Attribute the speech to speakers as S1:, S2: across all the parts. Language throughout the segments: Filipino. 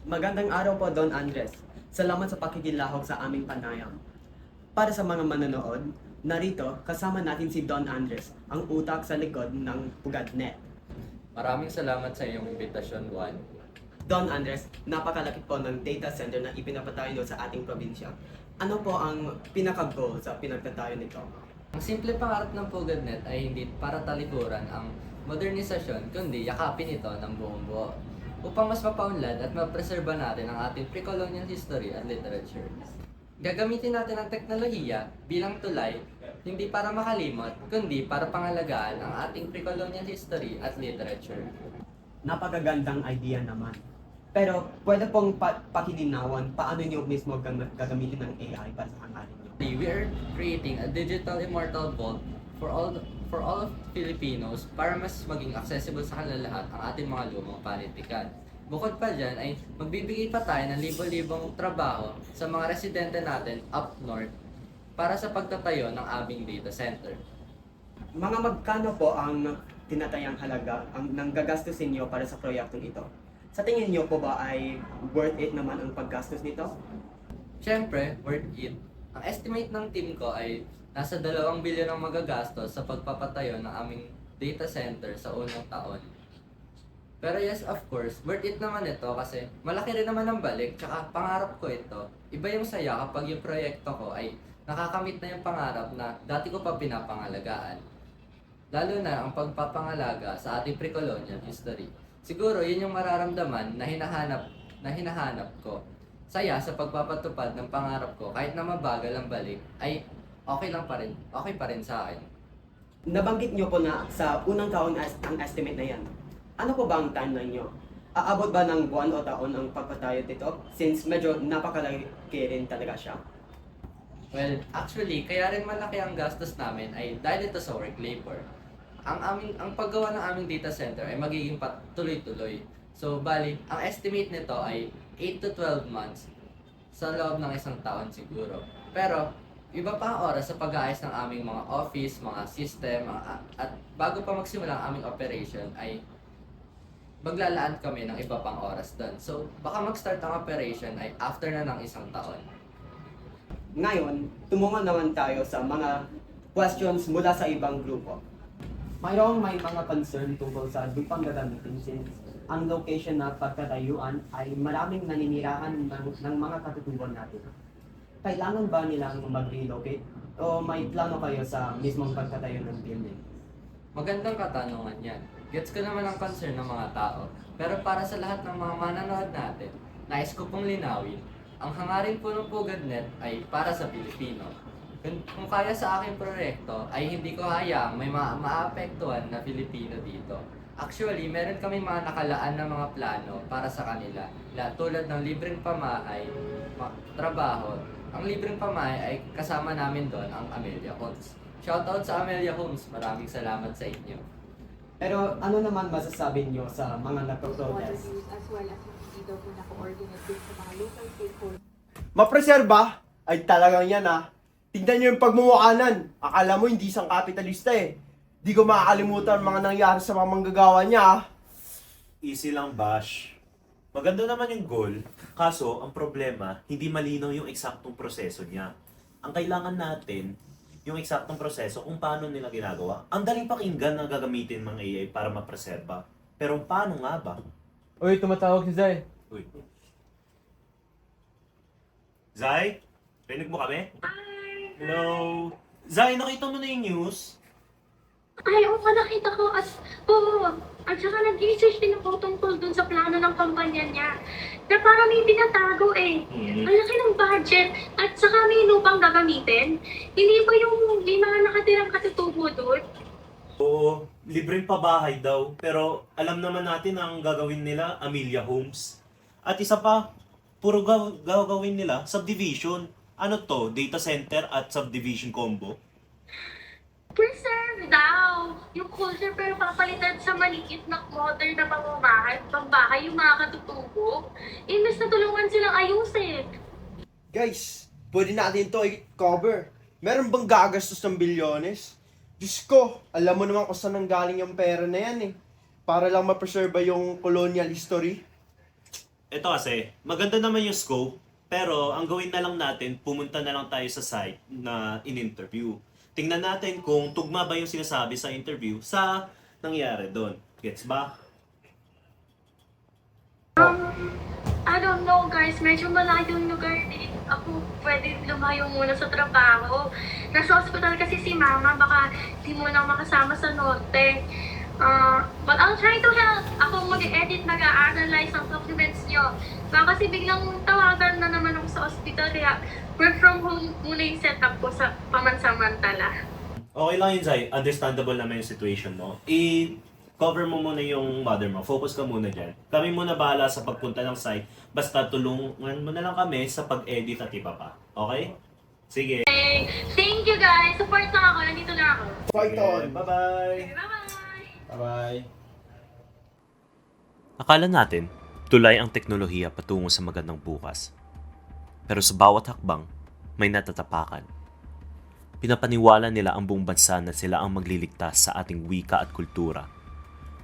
S1: Magandang araw po, Don Andres. Salamat sa pakikilahok sa aming panayam. Para sa mga manonood, narito kasama natin si Don Andres, ang utak sa likod ng Pugadnet.
S2: Maraming salamat sa iyong imbitasyon, Juan.
S1: Don Andres, napakalaki po ng data center na ipinapatayo sa ating probinsya. Ano po ang pinaka-goal sa pinagtatayo nito?
S2: Ang simple pangarap ng Pugadnet ay hindi para talikuran ang modernisasyon, kundi yakapin ito ng buong buo upang mas mapaunlad at mapreserba natin ang ating pre-colonial history at literature. Gagamitin natin ang teknolohiya bilang tulay, hindi para makalimot, kundi para pangalagaan ang ating pre-colonial history at literature.
S1: Napakagandang idea naman. Pero pwede pong pakilinawan paano niyo mismo gagamitin ng AI para sa hangarin niyo?
S2: We are creating a digital immortal vault for all of Filipinos para mas maging accessible sa kanila lahat ang ating mga lumang panitikan. Bukod pa dyan ay magbibigay pa tayo ng libo-libong trabaho sa mga residente natin up north para sa pagtatayo ng aming data center.
S1: Mga magkano po ang tinatayang halaga ng gagastusin niyo para sa proyektong ito? Sa tingin niyo po ba ay worth it naman ang paggastos nito?
S2: Siyempre, worth it. Ang estimate ng team ko ay nasa 2 bilyon ang magagastos sa pagpapatayo ng aming data center sa unang taon. Pero yes, of course, worth it naman ito kasi malaki rin naman ang balik, tsaka pangarap ko ito. Iba yung saya kapag yung proyekto ko ay nakakamit na yung pangarap na dati ko pa pinapangalagaan. Lalo na ang pagpapangalaga sa ating pre-colonial history. Siguro yun yung mararamdaman na hinahanap ko. Saya sa pagpapatupad ng pangarap ko kahit na mabagal ang balik ay okay pa rin sa akin.
S1: Nabanggit niyo po na sa unang taon ang estimate na yan. Ano po ba ang timeline niyo? Aabot ba ng buwan o taon ang pagpatayo dito? Since medyo napakalaki rin talaga siya.
S2: Well, actually, kaya rin malaki ang gastos namin ay dahil ito sa work labor. Ang paggawa ng aming data center ay magiging tuloy-tuloy. So, bali, ang estimate nito ay 8 to 12 months sa loob ng isang taon siguro. Pero, iba pa ang oras sa pag-aayos ng aming mga office, mga system, at bago pa magsimula ang aming operation ay maglalaan kami ng iba pang oras doon. So, baka mag-start ang operation ay after na ng isang taon.
S1: Ngayon, tumungo naman tayo sa mga questions mula sa ibang grupo. Mayroong may mga concern tungkol sa lupang gagamitin since ang location na pagtatayuan ay maraming naninirahan ng mga katutubo natin. Kailangan ba nilang mag-relocate o may plano kayo sa mismong pagtatayo ng building?
S2: Magandang katanungan yan. Gets ko naman ang concern ng mga tao. Pero para sa lahat ng mga mananood natin, nais ko pong linawin, ang hangarin po ng Pugadnet ay para sa Pilipino. Kung kaya sa aking proyekto, ay hindi ko hayaang may maapektuhan na Pilipino dito. Actually, meron kaming mga nakalaan na mga plano para sa kanila. Tulad ng libreng pamahay, trabaho. Ang libreng pamahay ay kasama namin doon ang Amelia Homes. Shoutout sa Amelia Homes. Maraming salamat sa inyo.
S1: Pero ano naman masasabi niyo sa mga nagpo-protest?
S3: As well as hindi daw po na-coordinate din sa mga local stakeholders.
S4: Mapreserba? Ay talagang yan ah. Tignan nyo yung pagmumukhanan. Akala mo hindi isang kapitalista eh. Di ko makakalimutan ang mga nangyari sa mga manggagawa niya ah.
S5: Easy lang, Bash. Maganda naman yung goal, kaso ang problema, hindi malinaw yung eksaktong proseso niya. Ang kailangan natin, yung eksaktong proseso kung paano nila ginagawa. Ang daling pakinggan na gagamitin ng AI para mapreserba. Pero paano nga ba?
S6: Uy, tumatawag si Zay.
S5: Uy. Zay? Rinig mo kami? Hello? Zay, nakita mo na yung news?
S7: Ay, oo, nakita ko. At saka nag-research din ako tungkol dun sa plano ng kampanya niya. Na parang may pinatago eh. Ang laki ng budget at saka may lupang gagamitin. Hindi ba yung mga nakatirang katutubo doon?
S5: Oo, libreng pabahay daw. Pero alam naman natin ang gagawin nila, Amelia Homes. At isa pa, puro gagawin nila, subdivision. Ano to? Data center at subdivision combo?
S7: Preserve daw yung culture pero papalitan sa maliit na modern na pambahay yung mga katutubo. Imbes na tulungan silang ayusin.
S4: Guys, pwede natin to i-cover. Meron bang gagastos ng bilyones? Diyos ko, alam mo naman kung saan nanggaling yung pera na yan eh. Para lang ma-preserve yung colonial history.
S5: Ito kasi, maganda naman yung scope, pero ang gawin na lang natin, pumunta na lang tayo sa site na in-interview. Tingnan natin kung tugma ba yung sinasabi sa interview sa nangyari doon. Gets ba?
S7: I don't know guys, medyo malayo yung lugar din. Ako pwede lumayo muna sa trabaho. Nasa hospital kasi si mama, baka di mo na makasama sa norte. But I'll try to help. Ako mag-edit, nag-analyze ang documents nyo. Baka kasi biglang tawagan na naman ako sa hospital, kaya work from home muna yung setup ko sa pamansamantala.
S5: Okay lang yun, Zay. Understandable naman yung situation mo. I-cover mo muna yung mother mo. Focus ka muna dyan. Kami muna bahala sa pagpunta ng site. Basta tulungan mo na lang kami sa pag-edit at iba pa. Okay? Sige.
S7: Okay, thank you guys. Support lang ako. Nandito na ako.
S4: Fight on!
S5: Bye-bye!
S7: Bye-bye!
S4: Bye-bye!
S5: Akala natin, tulay ang teknolohiya patungo sa magandang bukas. Pero sa bawat hakbang, may natatapakan. Pinapaniwala nila ang buong bansa na sila ang magliligtas sa ating wika at kultura.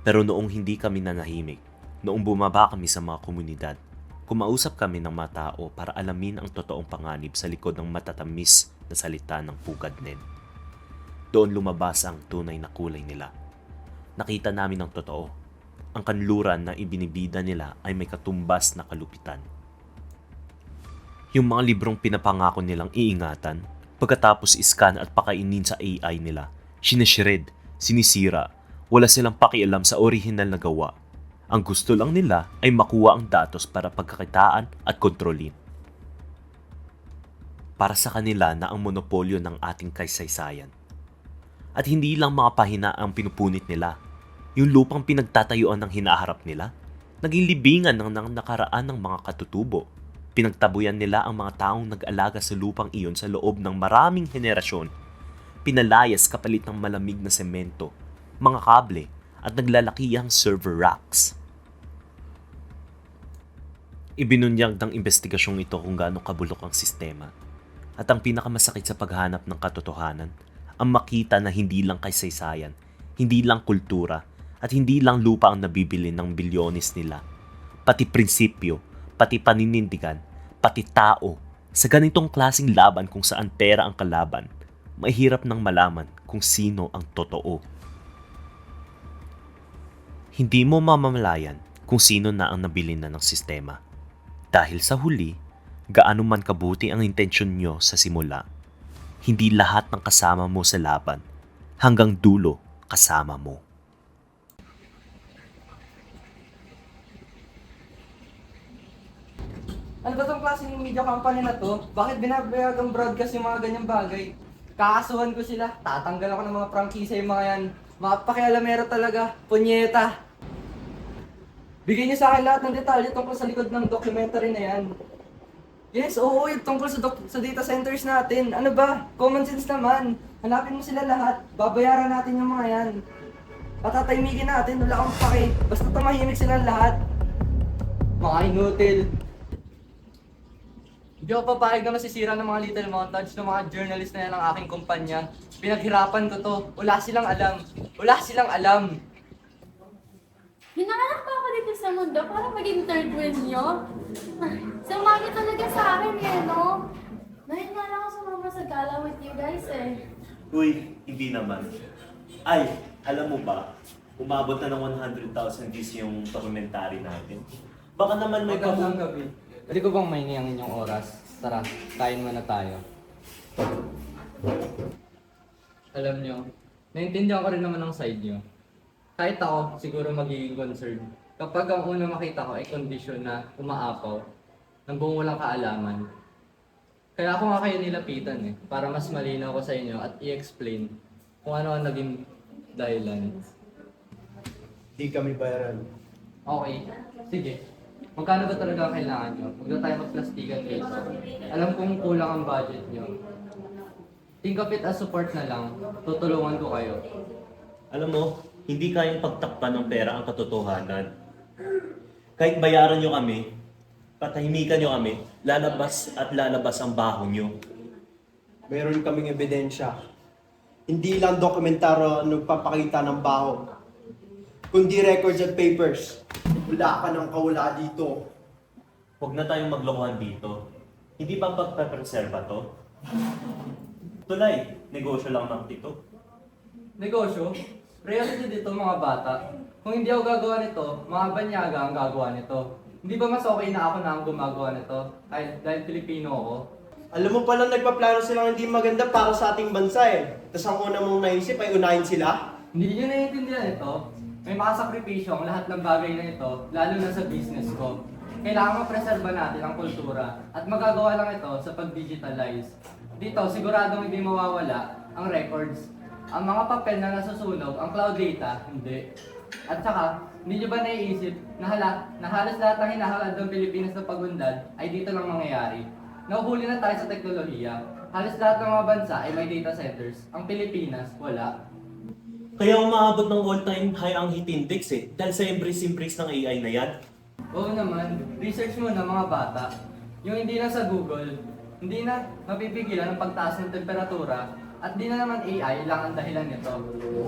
S5: Pero noong hindi kami nanahimik, noong bumaba kami sa mga komunidad, kumausap kami ng mga tao para alamin ang totoong panganib sa likod ng matatamis na salita ng pugadnen. Doon lumabas ang tunay na kulay nila. Nakita namin ang totoo. Ang kanluran na ibinibida nila ay may katumbas na kalupitan. Yung mga librong pinapangako nilang iingatan, pagkatapos iscan at pakainin sa AI nila, sinishred, sinisira, wala silang pakialam sa orihinal na gawa. Ang gusto lang nila ay makuha ang datos para pagkakitaan at kontrolin. Para sa kanila na ang monopolyo ng ating kaysaysayan. At hindi lang mga pahina ang pinupunit nila. Yung lupang pinagtatayuan ng hinaharap nila, naging libingan ng nakaraan ng mga katutubo. Pinagtabuyan nila ang mga taong nag-alaga sa lupang iyon sa loob ng maraming henerasyon. Pinalayas kapalit ng malamig na semento, mga kable, at naglalakihang server racks. Ibinunyag ng investigasyong ito kung gaano kabulok ang sistema. At ang pinakamasakit sa paghanap ng katotohanan, ang makita na hindi lang kaysaysayan, hindi lang kultura, at hindi lang lupa ang nabibili ng bilyones nila. Pati prinsipyo, pati paninindigan, pati tao. Sa ganitong klaseng laban kung saan pera ang kalaban, mahirap nang malaman kung sino ang totoo. Hindi mo mamamalayan kung sino na ang nabili na ng sistema. Dahil sa huli, gaano man kabuti ang intensyon nyo sa simula, hindi lahat ng kasama mo sa laban, hanggang dulo kasama mo.
S1: Ano ba tong klaseng media company na to? Bakit binabayagang broadcast yung mga ganyang bagay? Kakasuhan ko sila, tatanggal ako ng mga prangkisa yung mga yan. Mga pakialamero talaga, punyeta. Bigyan niyo sa akin lahat ng detalye tungkol sa likod ng documentary na yan. Yes, oo, yung tungkol sa data centers natin. Ano ba? Common sense naman. Hanapin mo sila lahat. Babayaran natin yung mga yan. Patatahimikin natin, wala akong pake. Basta tumahimik sila lahat. Mga inutil. Hindi ako papayag na masisira ng mga little montage ng mga journalist na yan ng aking kumpanya. Pinaghirapan ko to. Wala silang alam. Wala silang alam.
S8: Hinahanap pa ako dito sa mundo para maging third wheel nyo. Sumagi talaga sa akin eh, no? Dahil nga lang ako sumama sa gala with you guys eh.
S5: Uy, hindi naman. Ay, alam mo ba, umabot na ng 100,000 views yung documentary natin. Baka naman may
S2: Magandang gabi. Pwede ko bang mainiyang inyong oras? Tara, kain muna tayo. Alam nyo, naintindihan ko rin naman ang side nyo. Kahit ako, siguro magiging concerned. Kapag ang una makita ko ay kondisyon na umaapaw, ng buong walang kaalaman. Kaya ako nga kayo nilapitan para mas malinaw ko sa inyo at i-explain kung ano ang naging dahilan.
S4: Di kami bayaran.
S2: Okay, sige. Magkano ba talaga ang kailangan nyo? Huwag na tayo magplastikan dito. Alam kong kulang ang budget nyo. Think of it as support na lang. Tutulungan ko kayo.
S5: Alam mo, hindi kayang pagtakpan ng pera ang katotohanan. Kahit bayaran nyo kami, patahimikan nyo kami, lalabas at lalabas ang baho nyo.
S4: Meron kaming ebidensya. Hindi lang dokumentaryo ang nagpapakita ng baho, kundi records at papers. Wala ka ng kawala dito.
S5: Huwag na tayong maglokohan dito. Hindi ba pagpapreserba to? Tulay, negosyo lang ng tito.
S2: Negosyo? Reality dito mga bata. Kung hindi ako gagawa nito, mga banyaga ang gagawa nito. Hindi ba mas okay na ako na ang gumagawa nito? Dahil Pilipino ako?
S4: Alam mo palang nagpaplano silang hindi maganda para sa ating bansa eh. Tapos ang una mong naisip ay unahin sila?
S2: Hindi nyo naiintindihan ito. May makasakripisyo ang lahat ng bagay na ito, lalo na sa business ko. Kailangan mapreserba natin ang kultura at magagawa lang ito sa pag-digitalize. Dito, siguradong hindi mawawala ang records. Ang mga papel na nasusunog, ang cloud data, hindi. At saka, hindi nyo ba naiisip na halos lahat ng hinahangad ng Pilipinas na pagunlad ay dito lang mangyayari? Nahuhuli na tayo sa teknolohiya. Halos lahat ng mga bansa ay may data centers. Ang Pilipinas, wala.
S5: Kaya umaabot ng all-time high ang hit index eh. Dahil sa embrace ng AI na yan.
S2: Oo naman, research mo na mga bata. Yung hindi na sa Google, hindi na mapipigilan ang pagtaas ng temperatura at di na naman AI lang ang dahilan nito.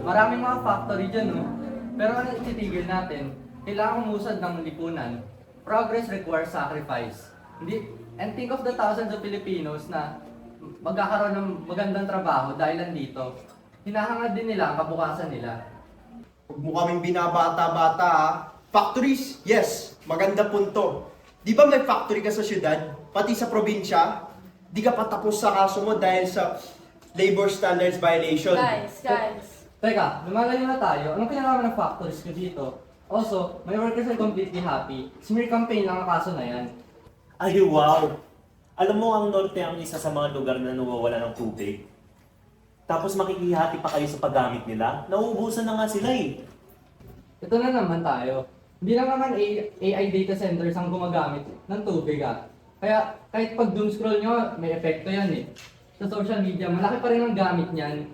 S2: Maraming mga factory dyan, no? Pero ano ititigil natin? Kailangan umusad ng lipunan. Progress requires sacrifice. And think of the thousands of Filipinos na magkakaroon ng magandang trabaho dahil nandito. Hinahangad din nila ang kabukasan nila.
S4: Huwag mo kaming binabata-bata ha. Factories, yes, maganda punto. Di ba may factory ka sa syudad, pati sa probinsya? Di ka patapos sa kaso mo dahil sa labor standards violation.
S8: Guys.
S2: Teka, lumalayo na tayo. Anong kinalaman ng factories ko dito? Also, my workers are completely happy. Smear campaign lang ang kaso na yan.
S5: Ay wow! Alam mo ang norte ang isa sa mga lugar na nawawala ng tubig. Tapos makikihati pa kayo sa paggamit nila. Nauubusan na nga sila eh.
S2: Ito na naman tayo. Hindi lang naman AI data centers ang gumagamit ng tubig ah. Kaya kahit pag doom scroll nyo, may epekto yan eh. Sa social media, malaki pa rin ang gamit niyan.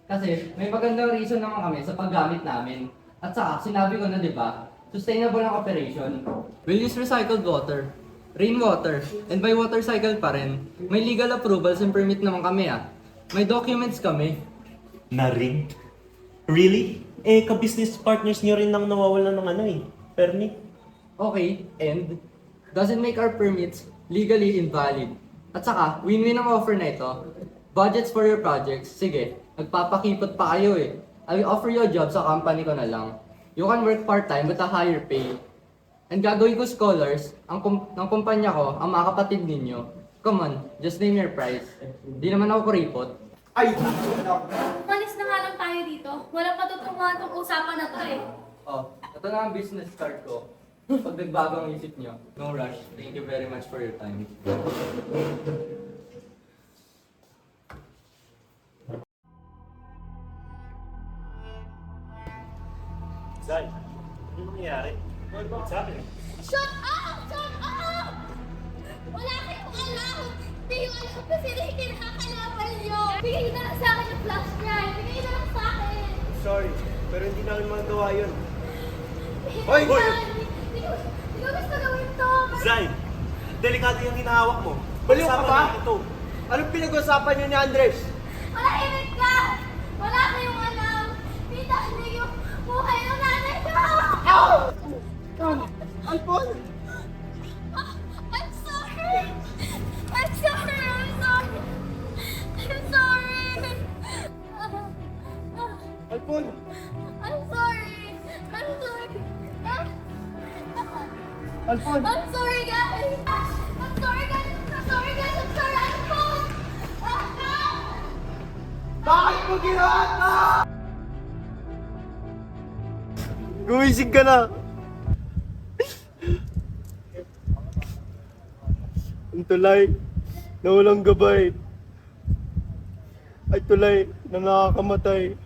S2: Kasi may magandang reason naman kami sa paggamit namin. At saka, sinabi ko na diba, sustainable ang operation. We'll use recycled water, rainwater, and by water cycle pa rin. May legal approvals and permit naman kami ah. May documents kami.
S5: Na rin? Really? Eh, ka-business partners nyo rin nang nawawalan ng permit.
S2: Okay, and doesn't make our permits legally invalid. At saka, win-win ang offer na ito. Budgets for your projects. Sige, nagpapakipot pa kayo eh. I'll offer you a job sa company ko na lang. You can work part-time with a higher pay. And gagawin ko scholars ng kumpanya ko ang mga kapatid ninyo. Come on, just name your price. Di naman ako kuripot.
S4: Ay,
S8: Malis na nga lang tayo dito. Walang patutunguhan tong usapan na to eh.
S2: Oh, ito na ang business card ko. Pag nagbago ang isip nyo, no rush. Thank you very much for your time.
S5: Zay, ano nangyayari? What's happening?
S8: Shut up! Shut up! Wala kayong alam! Hindi yung alam kasi hindi kinakalaban nyo! Bigay nyo na lang sa akin yung flash drive! Bigay nyo na lang sa akin!
S4: sorry, pero hindi namin magawa yun.
S8: Hoy!
S4: Hoy!
S8: Hindi ko gusto gawin to!
S5: Zay, delikado yung hinahawak mo.
S4: Baliw ka
S5: Pag-usapan
S4: ba?
S5: natin ito.
S4: Anong pinag-usapan niyo ni Andres?
S8: Malahimik ka! Wala kayong alam! Tita, hindi yung buhay ng nanay ko!
S4: Alpon!
S8: I'm sorry! I'm sorry! I'm sorry! I'm sorry!
S4: Alpon!
S8: I'm sorry! I'm sorry!
S4: Alpon!
S8: I'm sorry, guys! I'm sorry, guys! I'm sorry, guys! I'm sorry! I'm sorry!
S4: Bakit mo ginawa ito? Gumising ka na! Ang tulay na walang gabay ay tulay na nakakamatay.